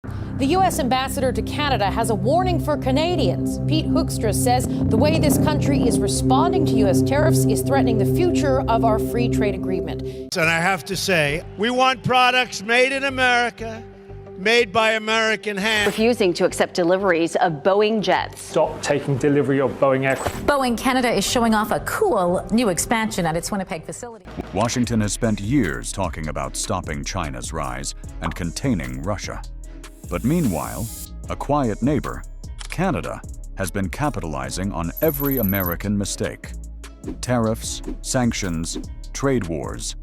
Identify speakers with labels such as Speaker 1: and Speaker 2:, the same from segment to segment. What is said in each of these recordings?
Speaker 1: The U.S. ambassador to Canada has a warning for Canadians. Pete Hoekstra says the way this country is responding to U.S. tariffs is threatening the future of our free trade agreement.
Speaker 2: And I have to say, we want products made in America, made by American hands.
Speaker 3: Refusing to accept deliveries of Boeing jets.
Speaker 4: Stop taking delivery of Boeing aircraft.
Speaker 5: Boeing Canada is showing off a cool new expansion at its Winnipeg facility.
Speaker 6: Washington has spent years talking about stopping China's rise and containing Russia. But meanwhile, a quiet neighbor, Canada, has been capitalizing on every American mistake. Tariffs, sanctions, trade wars.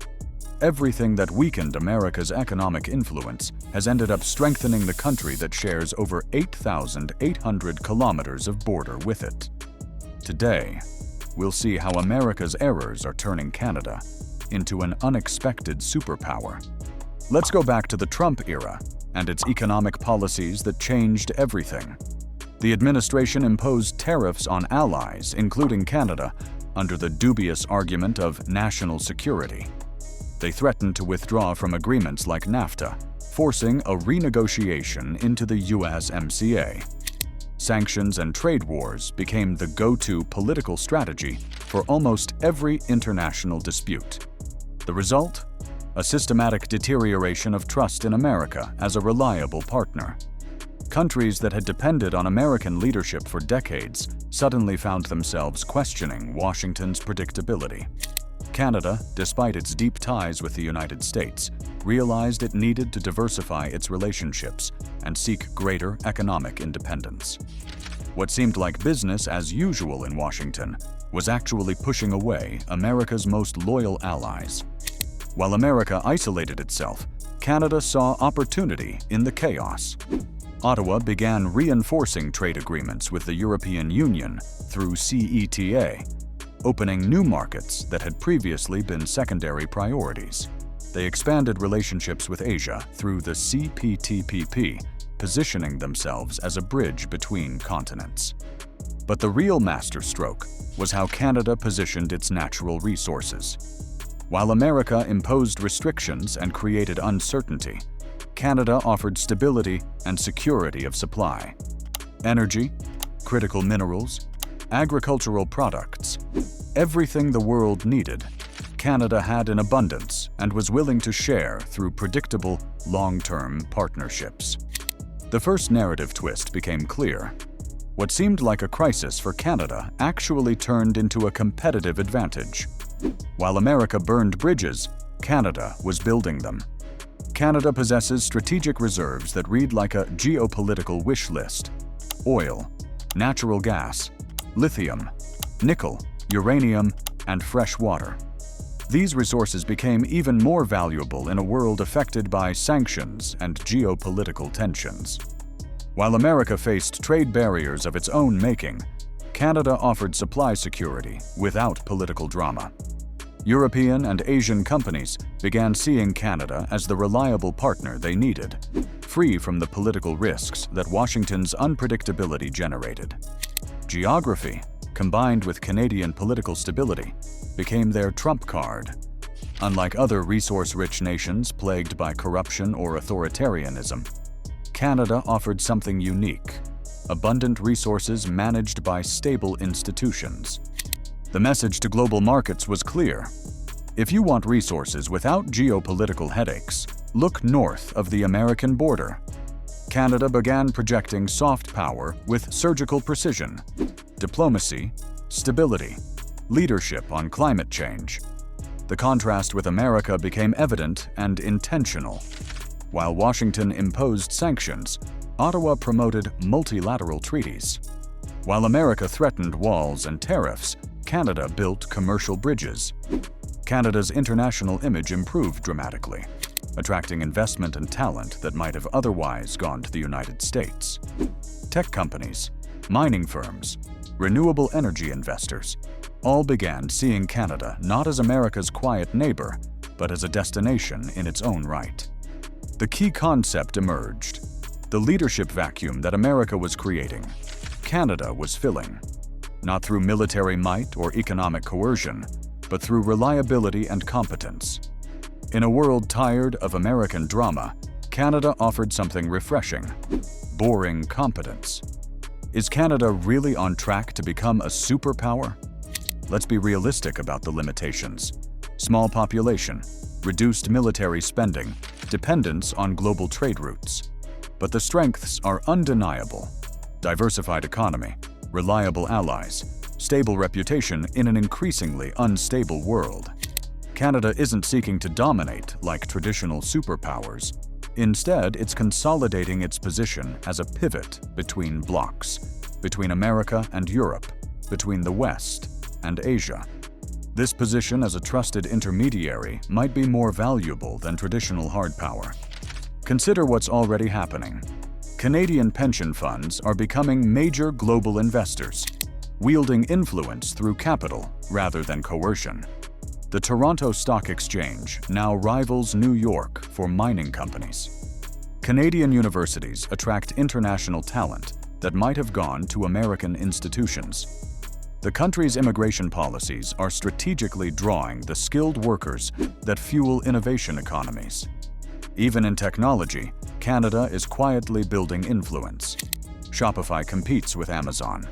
Speaker 6: Everything that weakened America's economic influence has ended up strengthening the country that shares over 8,800 kilometers of border with it. Today, we'll see how America's errors are turning Canada into an unexpected superpower. Let's go back to the Trump era and its economic policies that changed everything. The administration imposed tariffs on allies, including Canada, under the dubious argument of national security. They threatened to withdraw from agreements like NAFTA, forcing a renegotiation into the USMCA. Sanctions and trade wars became the go-to political strategy for almost every international dispute. The result? A systematic deterioration of trust in America as a reliable partner. Countries that had depended on American leadership for decades suddenly found themselves questioning Washington's predictability. Canada, despite its deep ties with the United States, realized it needed to diversify its relationships and seek greater economic independence. What seemed like business as usual in Washington was actually pushing away America's most loyal allies. While America isolated itself, Canada saw opportunity in the chaos. Ottawa began reinforcing trade agreements with the European Union through CETA, opening new markets that had previously been secondary priorities. They expanded relationships with Asia through the CPTPP, positioning themselves as a bridge between continents. But the real masterstroke was how Canada positioned its natural resources. While America imposed restrictions and created uncertainty, Canada offered stability and security of supply. Energy, critical minerals, agricultural products, everything the world needed, Canada had in abundance and was willing to share through predictable, long-term partnerships. The first narrative twist became clear. What seemed like a crisis for Canada actually turned into a competitive advantage. While America burned bridges, Canada was building them. Canada possesses strategic reserves that read like a geopolitical wish list: oil, natural gas, lithium, nickel, uranium, and fresh water. These resources became even more valuable in a world affected by sanctions and geopolitical tensions. While America faced trade barriers of its own making, Canada offered supply security without political drama. European and Asian companies began seeing Canada as the reliable partner they needed, free from the political risks that Washington's unpredictability generated. Geography, combined with Canadian political stability, became their trump card. Unlike other resource-rich nations plagued by corruption or authoritarianism, Canada offered something unique: abundant resources managed by stable institutions. The message to global markets was clear. If you want resources without geopolitical headaches, look north of the American border. Canada began projecting soft power with surgical precision, diplomacy, stability, leadership on climate change. The contrast with America became evident and intentional. While Washington imposed sanctions, Ottawa promoted multilateral treaties. While America threatened walls and tariffs, Canada built commercial bridges. Canada's international image improved dramatically, attracting investment and talent that might have otherwise gone to the United States. Tech companies, mining firms, renewable energy investors all began seeing Canada not as America's quiet neighbor, but as a destination in its own right. The key concept emerged: the leadership vacuum that America was creating, Canada was filling. Not through military might or economic coercion, but through reliability and competence. In a world tired of American drama, Canada offered something refreshing: boring competence. Is Canada really on track to become a superpower? Let's be realistic about the limitations. Small population, reduced military spending, dependence on global trade routes. But the strengths are undeniable: diversified economy, reliable allies, stable reputation in an increasingly unstable world. Canada isn't seeking to dominate like traditional superpowers. Instead, it's consolidating its position as a pivot between blocs, between America and Europe, between the West and Asia. This position as a trusted intermediary might be more valuable than traditional hard power. Consider what's already happening. Canadian pension funds are becoming major global investors, wielding influence through capital rather than coercion. The Toronto Stock Exchange now rivals New York for mining companies. Canadian universities attract international talent that might have gone to American institutions. The country's immigration policies are strategically drawing the skilled workers that fuel innovation economies. Even in technology, Canada is quietly building influence. Shopify competes with Amazon.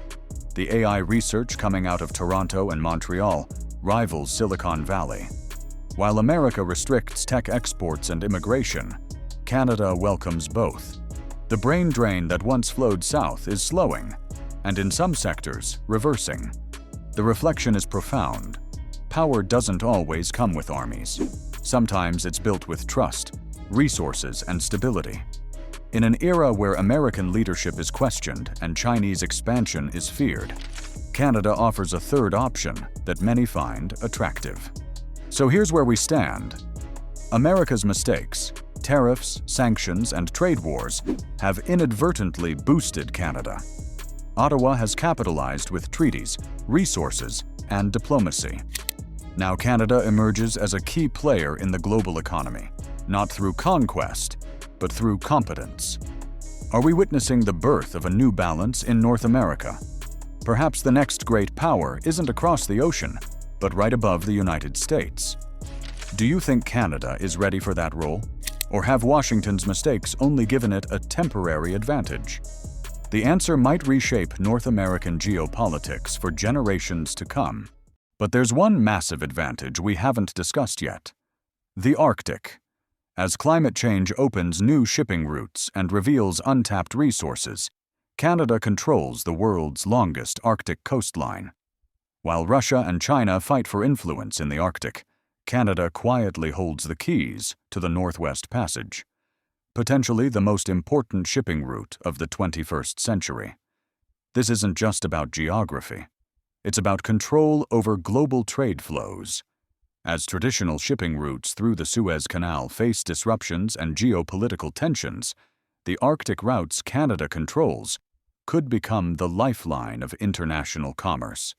Speaker 6: The AI research coming out of Toronto and Montreal rivals Silicon Valley. While America restricts tech exports and immigration, Canada welcomes both. The brain drain that once flowed south is slowing, and in some sectors, reversing. The reflection is profound. Power doesn't always come with armies. Sometimes it's built with trust, resources, and stability. In an era where American leadership is questioned and Chinese expansion is feared, Canada offers a third option that many find attractive. So here's where we stand. America's mistakes, tariffs, sanctions, and trade wars have inadvertently boosted Canada. Ottawa has capitalized with treaties, resources, and diplomacy. Now Canada emerges as a key player in the global economy, not through conquest, but through competence. Are we witnessing the birth of a new balance in North America? Perhaps the next great power isn't across the ocean, but right above the United States. Do you think Canada is ready for that role? Or have Washington's mistakes only given it a temporary advantage? The answer might reshape North American geopolitics for generations to come. But there's one massive advantage we haven't discussed yet: the Arctic. As climate change opens new shipping routes and reveals untapped resources, Canada controls the world's longest Arctic coastline. While Russia and China fight for influence in the Arctic, Canada quietly holds the keys to the Northwest Passage, potentially the most important shipping route of the 21st century. This isn't just about geography. It's about control over global trade flows. As traditional shipping routes through the Suez Canal face disruptions and geopolitical tensions, the Arctic routes Canada controls could become the lifeline of international commerce.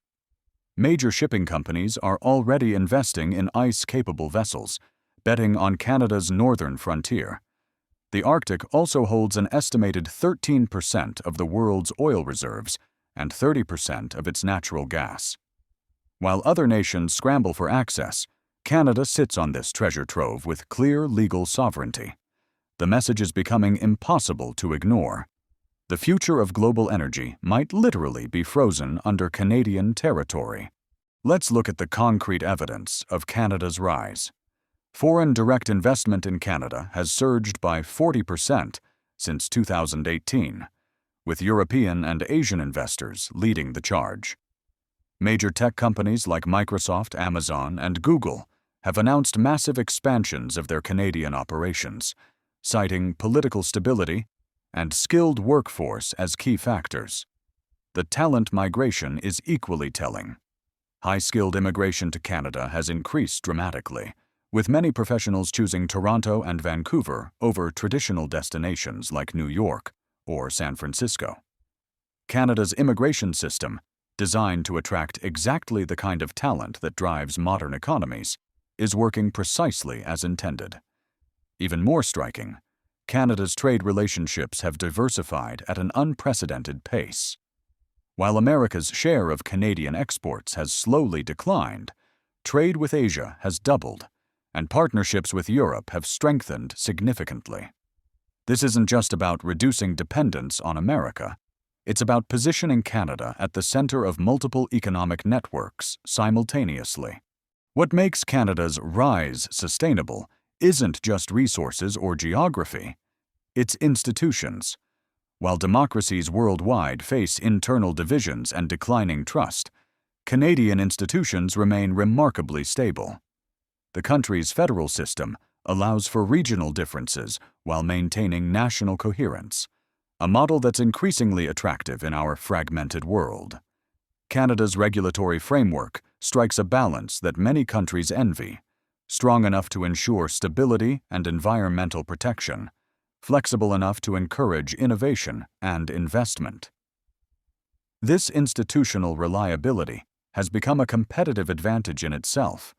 Speaker 6: Major shipping companies are already investing in ice-capable vessels, betting on Canada's northern frontier. The Arctic also holds an estimated 13% of the world's oil reserves and 30% of its natural gas. While other nations scramble for access, Canada sits on this treasure trove with clear legal sovereignty. The message is becoming impossible to ignore. The future of global energy might literally be frozen under Canadian territory. Let's look at the concrete evidence of Canada's rise. Foreign direct investment in Canada has surged by 40% since 2018, with European and Asian investors leading the charge. Major tech companies like Microsoft, Amazon, and Google have announced massive expansions of their Canadian operations, citing political stability and skilled workforce as key factors. The talent migration is equally telling. High-skilled immigration to Canada has increased dramatically, with many professionals choosing Toronto and Vancouver over traditional destinations like New York or San Francisco. Canada's immigration system, designed to attract exactly the kind of talent that drives modern economies, is working precisely as intended. Even more striking, Canada's trade relationships have diversified at an unprecedented pace. While America's share of Canadian exports has slowly declined, trade with Asia has doubled, and partnerships with Europe have strengthened significantly. This isn't just about reducing dependence on America. It's about positioning Canada at the center of multiple economic networks simultaneously. What makes Canada's rise sustainable isn't just resources or geography, it's institutions. While democracies worldwide face internal divisions and declining trust, Canadian institutions remain remarkably stable. The country's federal system allows for regional differences while maintaining national coherence, a model that's increasingly attractive in our fragmented world. Canada's regulatory framework strikes a balance that many countries envy, strong enough to ensure stability and environmental protection, flexible enough to encourage innovation and investment. This institutional reliability has become a competitive advantage in itself,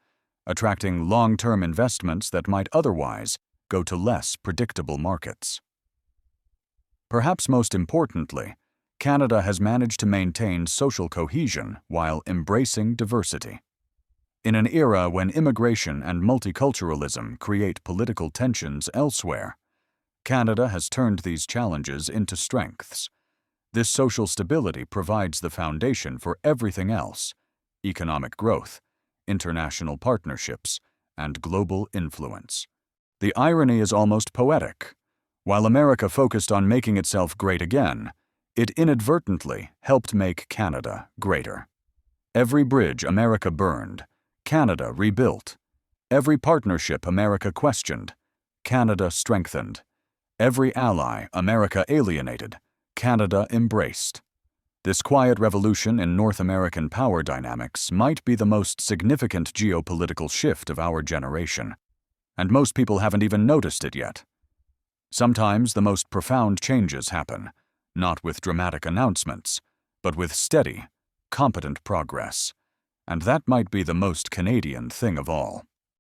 Speaker 6: attracting long-term investments that might otherwise go to less predictable markets. Perhaps most importantly, Canada has managed to maintain social cohesion while embracing diversity. In an era when immigration and multiculturalism create political tensions elsewhere, Canada has turned these challenges into strengths. This social stability provides the foundation for everything else: economic growth, international partnerships, and global influence. The irony is almost poetic. While America focused on making itself great again, it inadvertently helped make Canada greater. Every bridge America burned, Canada rebuilt. Every partnership America questioned, Canada strengthened. Every ally America alienated, Canada embraced. This quiet revolution in North American power dynamics might be the most significant geopolitical shift of our generation, and most people haven't even noticed it yet. Sometimes the most profound changes happen, not with dramatic announcements, but with steady, competent progress. And that might be the most Canadian thing of all.